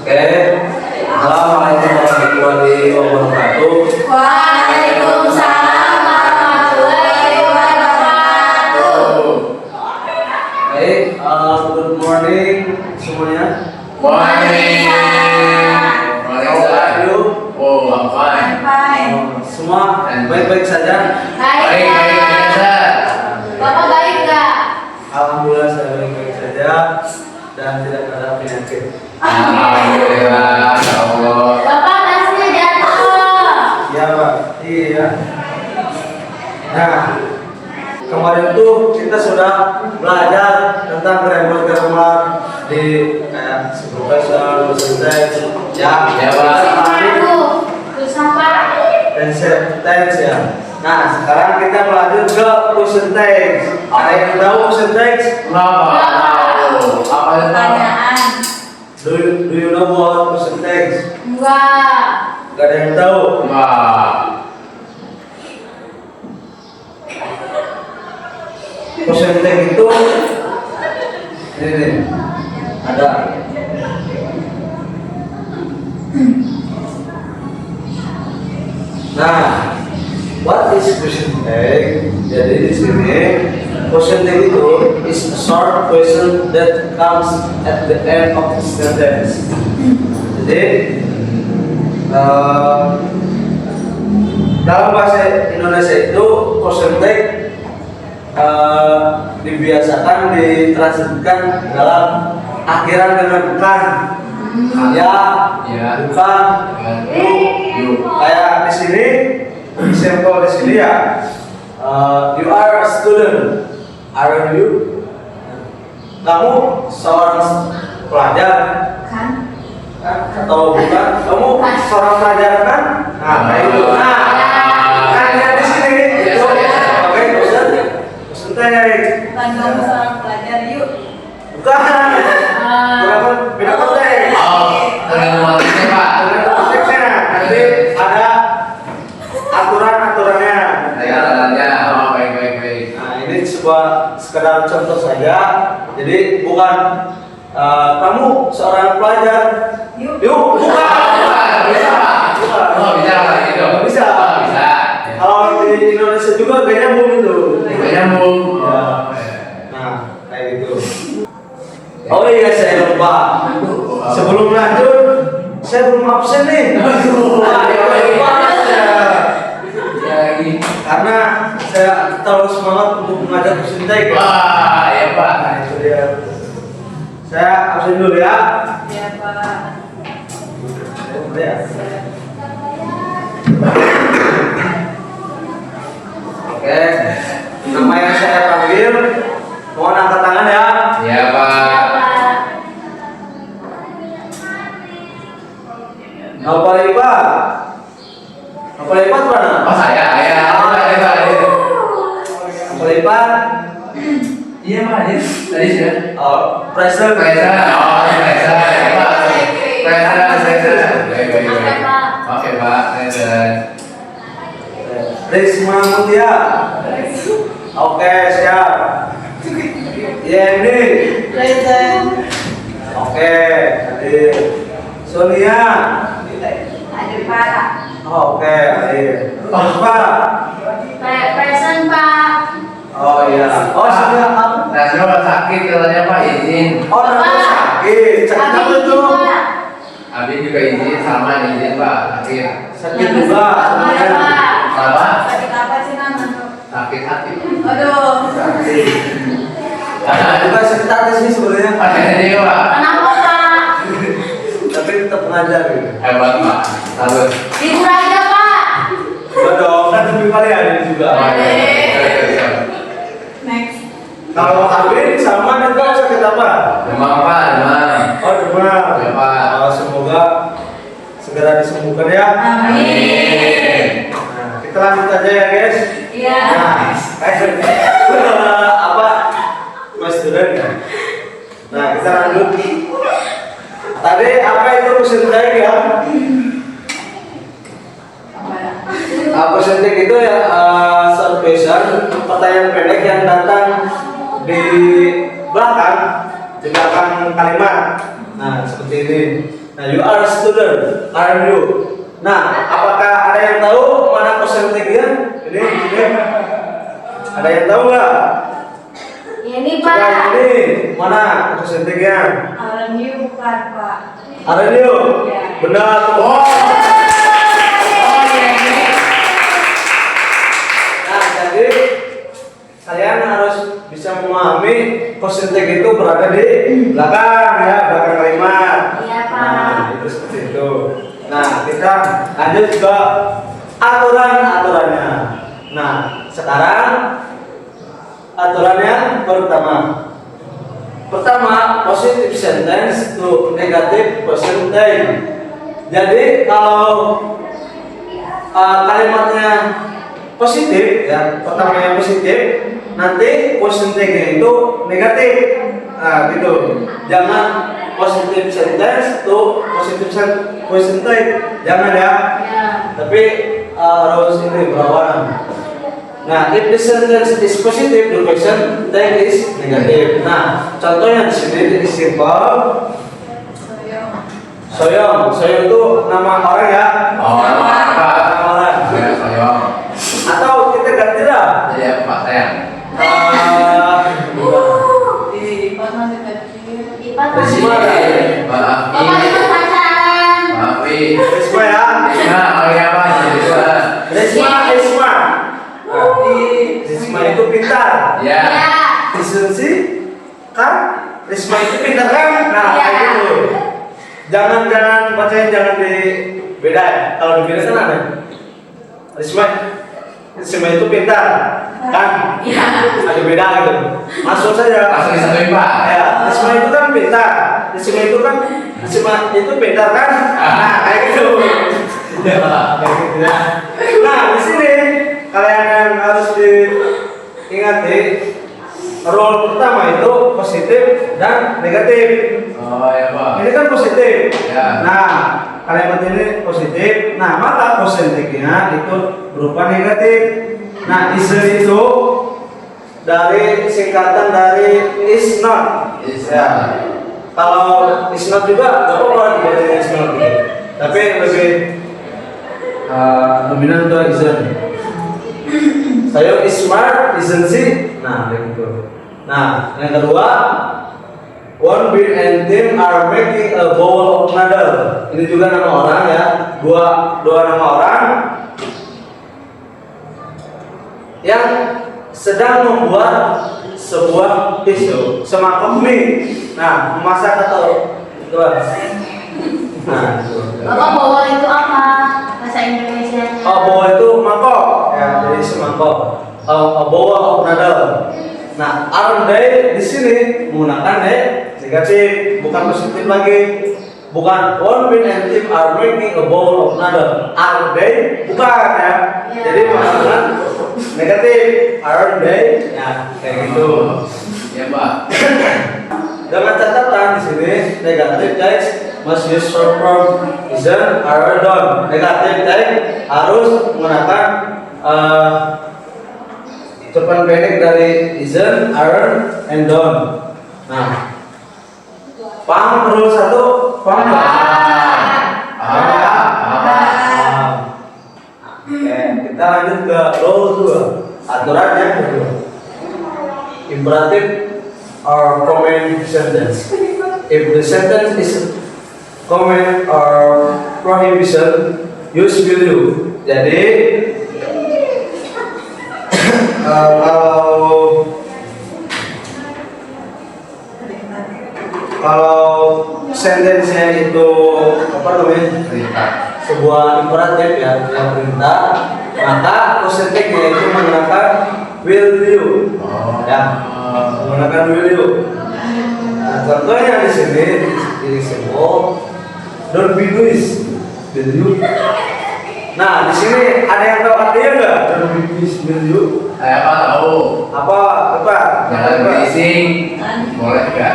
Oke. Assalamualaikum warahmatullahi wabarakatuh. Waalaikumsalam warahmatullahi wabarakatuh. Baik, good morning semuanya. Morning. How are you? Oh, I'm fine. Semua baik-baik saja? Baik, saja. Bapak baik nggak? Alhamdulillah saya baik-baik saja dan tidak ada penyakit. Alhamdulillah, ya Allah. Bapak tasnya jatuh. Iya Pak, iya. Nah, kemarin tuh kita sudah belajar tentang grammar di kayak supervisor, sentence, ya, Ya, Pak. Aduh, susah Pak. dan sentence ya. Nah, sekarang kita melanjut ke present tense. Ada yang tahu present tense? Kenapa? Tahu. Apa itu? Pertanyaan. Do you know what present tense? Enggak. Gak ada yang tahu. Enggak. Present tense itu ini nih, ada. Nah, what is present tense? Jadi di sini present tense itu is a short question that comes at the end of the sentence. Jadi dalam bahasa Indonesia itu present tense dibiasakan ditranskripsikan dalam akhiran dengan bukan. Ya, bukan, yuk. Kayak di sini, sampel di sini ya. You are a student, aren't you? Kamu seorang pelajar, Kan? atau bukan? Kamu seorang pelajar kan? Nah, kayak itu. Nah, kan di sini itu oke, bosan tense. Bukan kamu seorang pelajar yuk. Bukan. Beda konteks. Oh, tergantung konteksnya, Pak. Dengan konteksnya nanti ada aturan-aturannya. Ya, ya. Oh, baik. Nah, ini sebuah sekedar contoh saja. Jadi bukan kamu seorang pelajar. Yuk. Bukan. Bisa, Pak. Bukan. Oh, bisa lah gitu. Bisa. Oh, bisa. Kalau di Indonesia juga gak nyambung itu. Nggak nyambung. Ya. Nah, kayak gitu. Oh iya, saya lupa. Sebelum lanjut, saya belum absen nih. Nah, lupa saya. Ya lagi. Karena saya terlalu semangat untuk mengajar present tense. Wah, ya, Pak. Nah, itu dia. Saya absen dulu ya. Ya Pak. Ya. Oke, nama yang saya panggil, mohon angkat tangan ya. Ya, Pak. Nopalipat mana? Oh, saya. Nopalipat, Iya, Pak. Tadi sudah. oh, present. Presa. Oh, Presa. Ya, Pak. Presa. Baik. Oke, Pak. Oke, Pak. Presa. Risma Mutia. Oke, siap. Yeni. Present. Oke, hadir. Sonia. Ada Pak. Oke, hadir. Puspa. Present Pak. Oh iya. Oh, sudah kamu. Nasro sakit katanya, Pak, izin. Oh, kamu sakit. Sakit apa Abi itu? Pak. Abi juga izin, sama izin, Pak. Sakit. Sakit juga. Apa ya Pak? Apa? Sakit apa sih namanya? Sakit hati. Aduh. Sakit. Bukan sakit hati sih sebenarnya. Pakai dia, Pak. Kenapa Pak? Tapi tetap mengajar gitu. Hebat, Pak. Salut. Libur aja Pak. Enggak dong, kan lebih kalian juga. Next. Kalau Abi sama dan kau sakit apa? Demam, Pak, demam. Oh, demam. Ya, Pak. Oh, semoga segera disembuhkan ya. Amin. Nah, kita lanjut aja ya, guys. Iya. Nah, apa? Mas student ya? Nah, kita lanjut. Tadi apa itu present tense ya? Present tense itu ya short question, pertanyaan pendek yang datang di belakang kalimat. Nah, seperti ini. Nah, you are a student, are you? Nah, apakah ada yang tahu mana persentasenya? Ini. Ada yang tahu nggak? Ini Coba Pak. ini mana persentasenya? Ini bukan Pak. Ada you? Ya. Benar. Oh. Nah, jadi kalian harus bisa memahami persentase itu berada di belakang ya, belakang kalimat. Iya, Pak. Nah, itu seperti itu. Nah, kita lanjut ke aturan-aturannya. Nah, sekarang aturannya pertama. Pertama, positive sentence to negative percentage. Jadi kalau kalimatnya positif ya, pertamanya positif, nanti persentasenya itu negatif. Nah, gitu. Jangan positive sentence to positive percentage. Jangan ya. Ya. Tapi harus ini berlawanan. Nah, if the sentence is positive, the percentage is negative. Nah, contohnya di sini jadi simple. Soyong itu nama orang ya. Oh, apa? Nama orang. Saya Soyong. Atau kita ganti lah. Jadi apa Pak Sayang? Ipat Risma Pak. ya. Maaf. Bapak itu pacaran. Maaf. Risma ya. Nah, oh iya Pak. Risma. Risma itu pintar. Ya. Ya. Disensi kan? Risma itu pintar kan? Nah, Ya. kayak gitu. Jangan bacain, jangan di beda ya. Kalau di beda kan ada. Risma itu pintar kan? Ya. Ada beda gitu. Masuk saja. Langsung disatuin Pak. Ya, Risma itu kan pintar. Risma itu pintar kan? Nah, kayak gitu. Ya, kayak gitu ya. Nah, di sini kalian yang harus diingati rule pertama itu positif dan negatif. Oh iya Pak. Ini kan positif. Ya. Nah, kalimat ini positif. Nah, maka persentasenya itu berupa negatif. Nah, isn't itu dari singkatan dari is not. Is Ya. not. Kalau is not juga nggak apa-apa dibaca is not. Tapi lebih dominan ke isn't. Saya is smart, isn't she? Nah, begitu. Nah, yang kedua, one bin and Tim are making a bowl of noodle. Ini juga nama orang ya, dua nama orang yang sedang membuat sebuah tisu, semangkuk mie. Nah, memasak atau itu. Nah, itu. Bapak bawa itu apa? Bahasa Indonesia. Oh, bowl itu mangkok ya, dari semangkok. A bowl of noodle. Nah, are they di sini menggunakan negatif, bukan positif lagi. Bukan one bin and Tim are making a bowl of noodle. Are they? Bukan ya. Jadi menggunakan negatif. Are they? Ya, kayak gitu. Ya Pak. Dengan catatan di sini negatif text must use short form isn't, are, don't. Negatif text harus menggunakan ucapan pendek dari isn't, are, and don't. Nah, paham rule satu? Paham nggak? Paham. Oke, kita lanjut ke rule 2. Aturan yang kedua. Imperative or command sentence. If the sentence is command or prohibition, use will you. Jadi kalau sentence-nya itu apa namanya? Perintah. Sebuah imperatif ya, yang perintah, maka persentasenya itu menggunakan will you. Ya, menggunakan will you. Nah, contohnya di sini di simple don't be noise, will you. Nah, di sini ada yang tahu artinya nggak? Don't be noise, will you. Saya Pak tahu. Apa? Jangan berisik. Boleh nggak?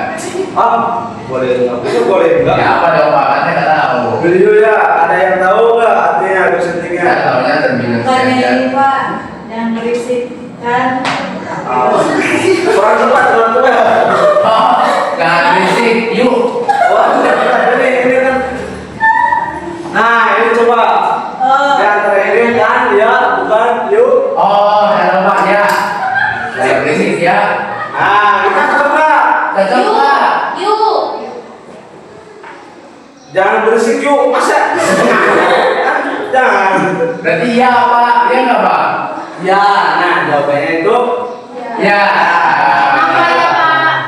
Ah, boleh nggak? Itu boleh nggak? Ya apa dong Pak? Kan saya nggak tahu. Will you ya, ada yang tahu nggak artinya persentasenya? Saya tahunya terminasi Bukannya aja. ini Pak, yang berisik kan? Kurang tepat. Oh, jangan berisik. Yuk. Wah, ini kan kedua. Yang terakhir kan ya, bukan yuk. Oh, hello Pak ya. Saya berisik ya. Nah, kita coba. Cocok Pak. Yuk. Jangan berisik yuk, masa? Jangan. Berarti ya Pak, ya nggak Pak? Ya, nah jawabannya itu Ya. Apa ya, Pak?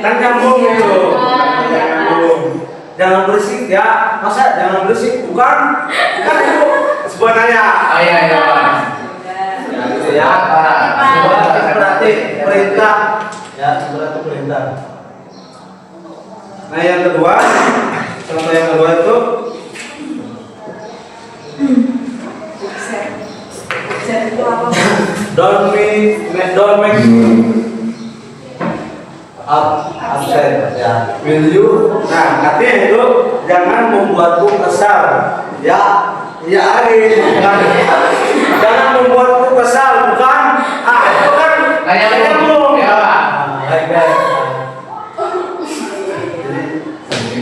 kan nyambung itu. Nyambung. Jangan berisik ya, masa jangan berisik? Bukan, kan itu sebenarnya. Oh iya iya Pak. Ya, gitu ya. Pak. Berarti perintah. Ya, berarti perintah. Nah yang kedua, contoh yang kedua itu don't make upset ya. Will you? Nah artinya itu jangan membuatku kesal. Ya, ya jangan membuatku kesal, bukan? Ah itu kan Nyambung. Ya Pak.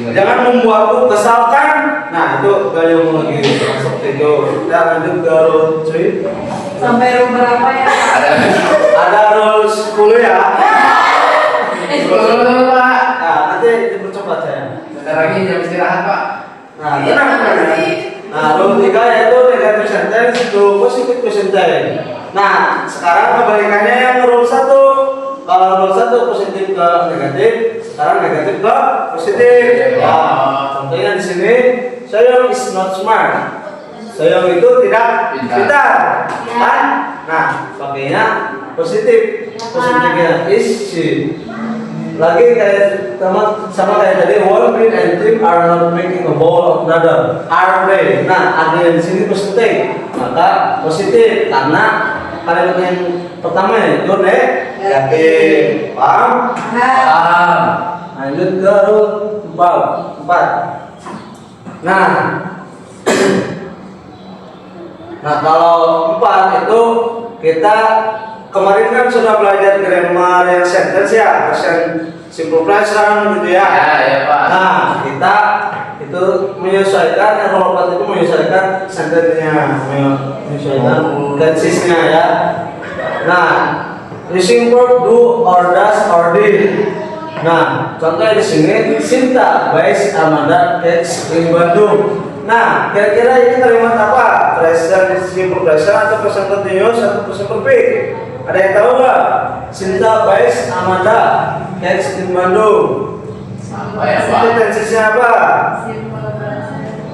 Jangan membuatku kesal kan? Nah itu gayung lagi seperti itu. Kita lanjut ke rule 3. Sampai room berapa ya? Ada rule 10 ya. Betul Pak. Nah nanti dipercepat saya. Bentar lagi jam istirahat Pak. Nah tenang tenang. Nah rule 3 yaitu negative sentence to positive sentence. Nah sekarang kebalikannya yang rule 1. Kalau rule 1 positif ke negatif, sekarang negatif ke positif. Ya, contohnya di sini, Soyong is not smart. Soyong itu tidak pintar, kan? Nah, pakainya positif. Positifnya is she. Lagi kayak sama kayak tadi, Wall, Green, and Tim are not making a bowl of another. Are they? Nah, ada yang di sini positif, maka positif karena kalimat yang pertama itu negatif. Paham? Paham. Lanjut ke rule 4. Nah kalau 4 itu kita kemarin kan sudah belajar grammar yang sentence ya, present simple present gitu ya. Ya Pak. Nah kita itu menyesuaikan yang rule 4 itu menyesuaikan sentence-nya, menyesuaikan tensesnya ya. Nah using verb do or does or did. Nah, contohnya di sini Sinta buys Amanda cakes in Bandung. Nah, kira-kira ini kalimat apa? Present simple present atau present continuous atau present perfect? Ada yang tahu nggak? Sinta buys Amanda cakes in Bandung. Apa ya Pak? Itu tensesnya apa?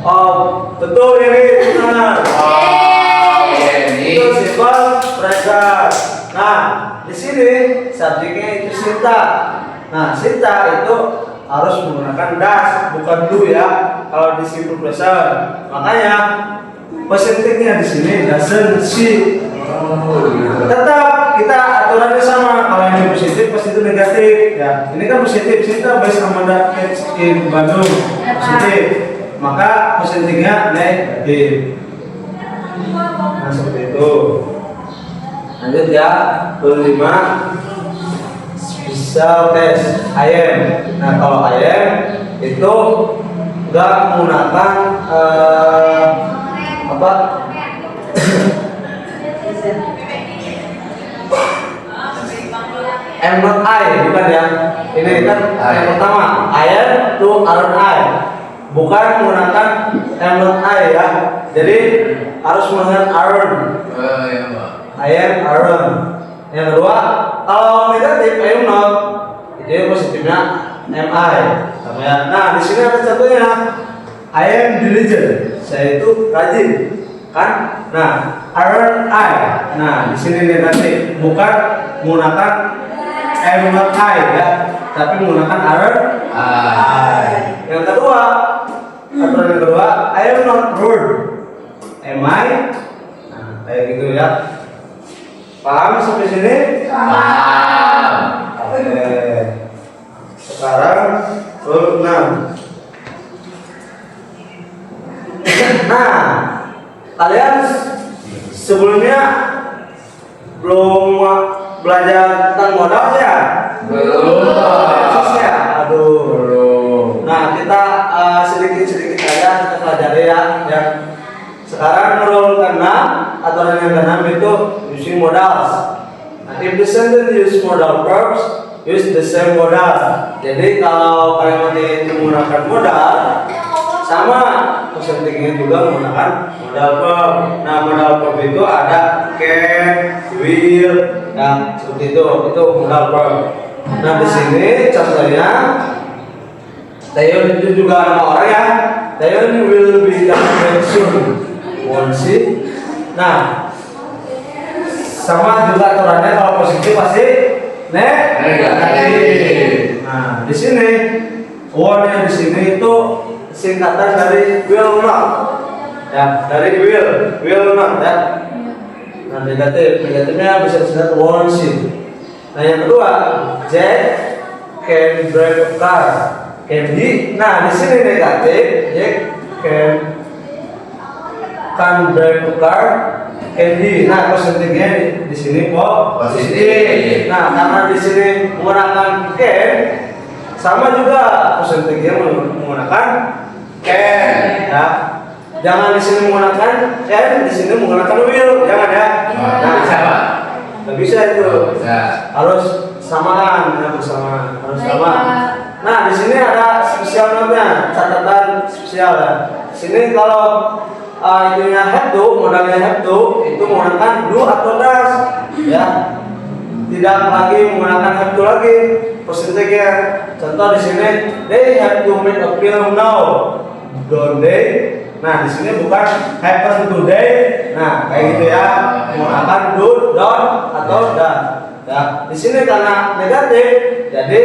Oh, betul ini benar. Oh, Itu ini. simple present. Nah, di sini subjeknya itu Sinta. Nah, Sinta itu harus menggunakan das, bukan do ya. Kalau di simple present, makanya positifnya di sini doesn't she. Tetap kita aturannya sama. Kalau ini positif, pasti itu negatif. Ya, ini kan positif. Sinta buys Amanda cakes in Bandung. Positif. Maka positifnya negatif. Nah, seperti itu. Lanjut ya, kelima. Bisa tes ayam. Nah kalau ayam itu nggak menggunakan apa? Am not I, bukan ya? Ini kan yang pertama. Ayam to aren't I, bukan menggunakan am not I ya. Jadi harus menggunakan aren't. Oh iya Pak. I am aren't. Yang kedua, kalau negatif I am not, itu positifnya am I. Sama ya. Nah, di sini ada contohnya. I am diligent. Saya itu rajin. Kan? Nah, aren't I. Nah, di sini negatif, bukan menggunakan am not I ya, tapi menggunakan aren't I. Yang kedua, aturan yang kedua, I am not rude. Am I? Nah, kayak gitu ya. Paham sampai sini? Paham. Oke. Sekarang rule 6. Nah, kalian sebelumnya belum belajar tentang modal ya? Belum. Ya? Aduh. Belum. Nah, kita sedikit sedikit aja kita pelajari ya. Yang sekarang rule ke-6, aturan yang ke-6 itu using modals. Nah, if the sentence use modal verbs, use the same modal. Jadi kalau kalimat itu menggunakan modal, sama present tense juga menggunakan modal verb. Nah, modal verb itu ada can, will, ya seperti itu modal verb. Nah, di sini contohnya Taeyeon itu juga nama orang ya. Taeyeon will be coming soon. Won't she? Nah, sama juga aturannya kalau positif pasti negatif. Nah, di sini word yang di sini itu singkatan dari will not. Ya, dari will not ya. Nah, negatifnya bisa disebut won't she. Nah, yang kedua, Jack can drive a car. Can he? Nah, di sini negatif, Jack can drive a car. Can he? Nah, persentasenya di sini positif. Nah, karena di sini menggunakan can, sama juga persentasenya menggunakan can. Ya. Jangan di sini menggunakan can, di sini menggunakan will, jangan ya. Nah, Siapa? nggak bisa itu. Bisa. Harus samaan, ya, bersamaan, harus sama. Nah, di sini ada spesial notnya, catatan spesial ya. Di sini kalau itunya have to, modalnya have to, itu menggunakan do atau does, ya. Tidak lagi menggunakan have to lagi. Persentasenya, contoh di sini, they have to make a film now, don't they? Nah, di sini bukan happen today. Nah, kayak gitu ya, menggunakan do, don't atau does. Ya, di sini karena negatif, jadi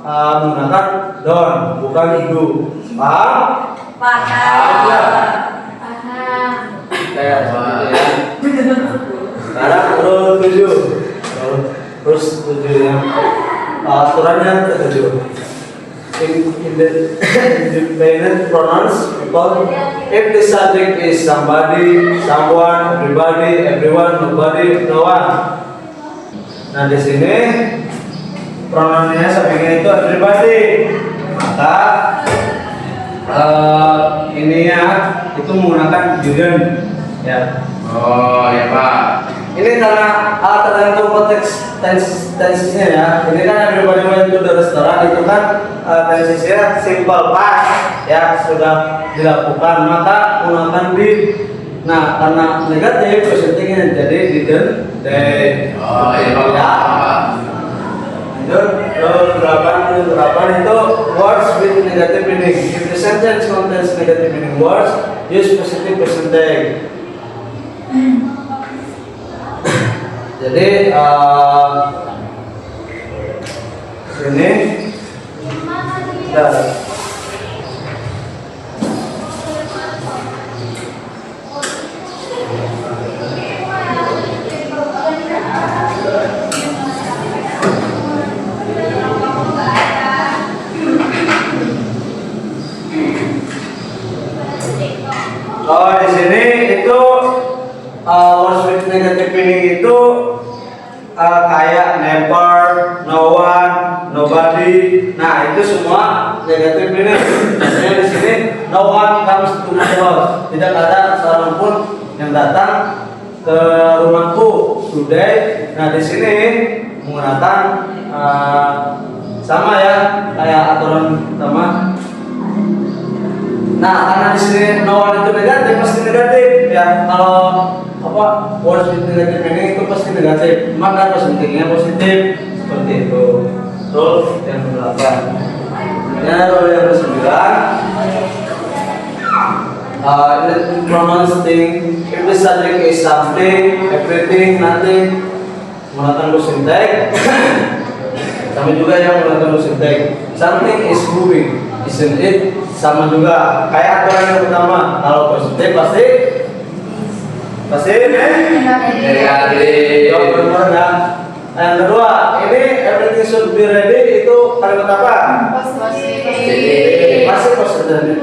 menggunakan don't, bukan do. Paham? Paham. Kayak seperti itu ya. Sekarang rule 7. Terus 7 ya. Aturannya ke-7. In the independent pronouns, people, if the subject is somebody, someone, everybody, everyone, nobody, no one. Nah, di sini pronounnya subjeknya itu everybody. Maka ini ya itu menggunakan didn't ya. Oh ya Pak. Ini karena tergantung konteks tensesnya ya. Ini kan everybody went to the restaurant, itu kan tensesnya simple past ya, sudah dilakukan, maka menggunakan did. Nah, karena negatif presentingnya jadi didn't they. Oh iya Pak. Lanjut, berapa itu words with negative meaning. If the sentence contains negative meaning words, use positive present tense. Jadi ini oh, di sini itu words with negative meaning itu kayak never, no one, nobody. Nah, itu semua negative meaning. Biasanya di sini no one comes to my house. Tidak ada seorang pun yang datang ke rumahku today. Nah, di sini menggunakan sama ya kayak aturan pertama. Nah, karena di sini no one itu negatif, pasti negatif ya. Kalau apa words with negative meaning itu pasti negatif, maka persentasenya positif seperti itu. Rule yang ke-8. Ya, rule yang ke-9. Pronouns thing. If the subject is something, everything, nothing, menggunakan present tense. Sama juga yang menggunakan present tense. Something is moving, isn't it? Sama juga kayak aturan yang pertama, kalau positif pasti negatif. Jawab benar enggak? Yang kedua, ini everything should be ready, itu kalimat apa? Positif. Pasti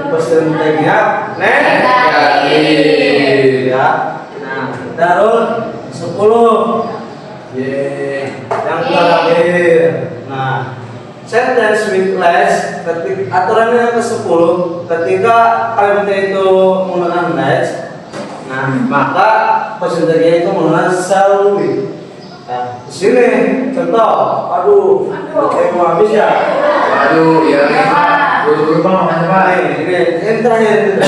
persentasenya negatif ya. Nah, kita rule 10. Yang terakhir. Nah, sentence with less, ketika aturan yang ke-10, ketika kalimat itu menggunakan less, nah maka persentasenya itu menggunakan shall we. Nah, di sini contoh, aduh, mau habis ya. Waduh, ya ini Pak. Buru-buru Pak, makanya Pak. Ini terakhir.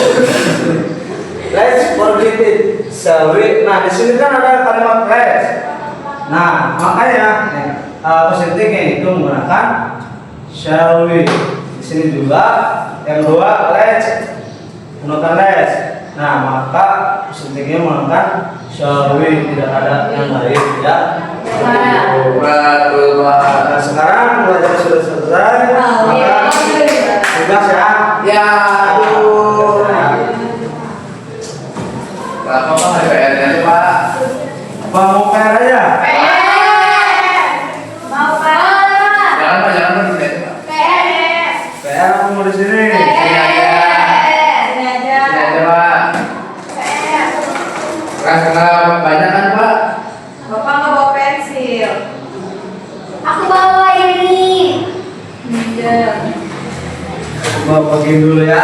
Let's forget it, shall we. Nah, di sini kan ada kalimat let's. Nah, makanya persentasenya itu menggunakan shall we. Di sini juga yang kedua let's menggunakan let's. Nah, maka persentasenya menggunakan shall we, tidak ada yang lain ya. Waduh, Pak. Nah, sekarang belajar sudah selesai. Maka tugas ya. Ya. Aduh. Kenapa Pak nggak PR-nya aja Pak? Apa mau PR aja? Mau Pak. Jangan Pak, jangan Pak, di sini Pak. PR aku mau di sini. Sini aja. Ini aja. Sini aja Pak. Karena banyak kan Pak? Bapak nggak bawa pensil. Aku bawa ini. Iya. Mau pergi dulu ya.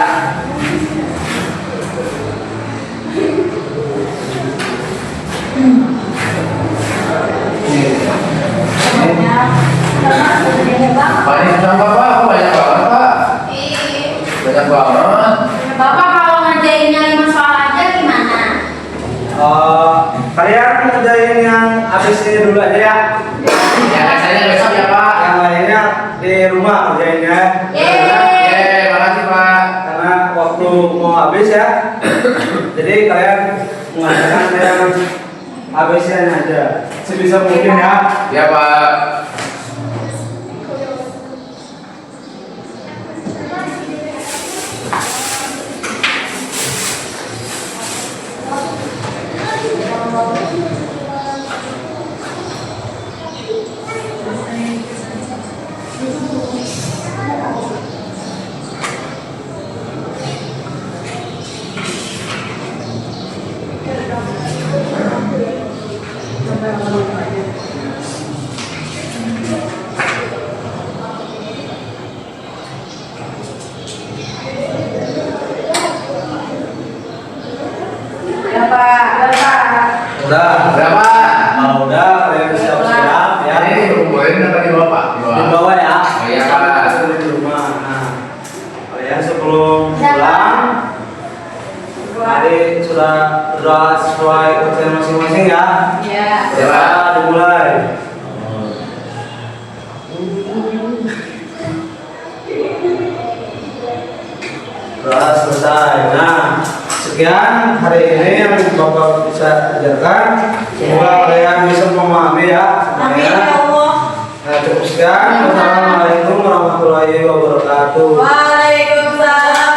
Pak ini kenapa Pak? Kok banyak banget Pak? Banyak banget. Bapak kalau ngerjainnya 5 soal aja gimana? Kalian ngerjain yang habis ini dulu aja ya. Ya rasanya besok ya Pak. Yang lainnya di rumah ngerjainnya. Yeay, makasih Pak. Karena waktu mau habis ya. Jadi kalian mengerjakan yang habisnya aja. Sebisa mungkin ya. Ya Pak. Ya Pak. Udah. Berapa? Udah kalian siap-siap ya. Ini boleh apa di bawah Pak? Di bawah ya. Oh iya Pak. Sudah di rumah. Nah, kalian sebelum pulang, hari sudah sesuai kerjaan masing-masing ya. Iya. Ya Pak. Dimulai. Sudah selesai. Nah, sekian hari ini yang Bapak bisa ajarkan. Semoga kalian bisa memahami ya. Amin ya semuanya. Allah. Nah, cukup sekian. Wassalamualaikum warahmatullahi wabarakatuh. Waalaikumsalam.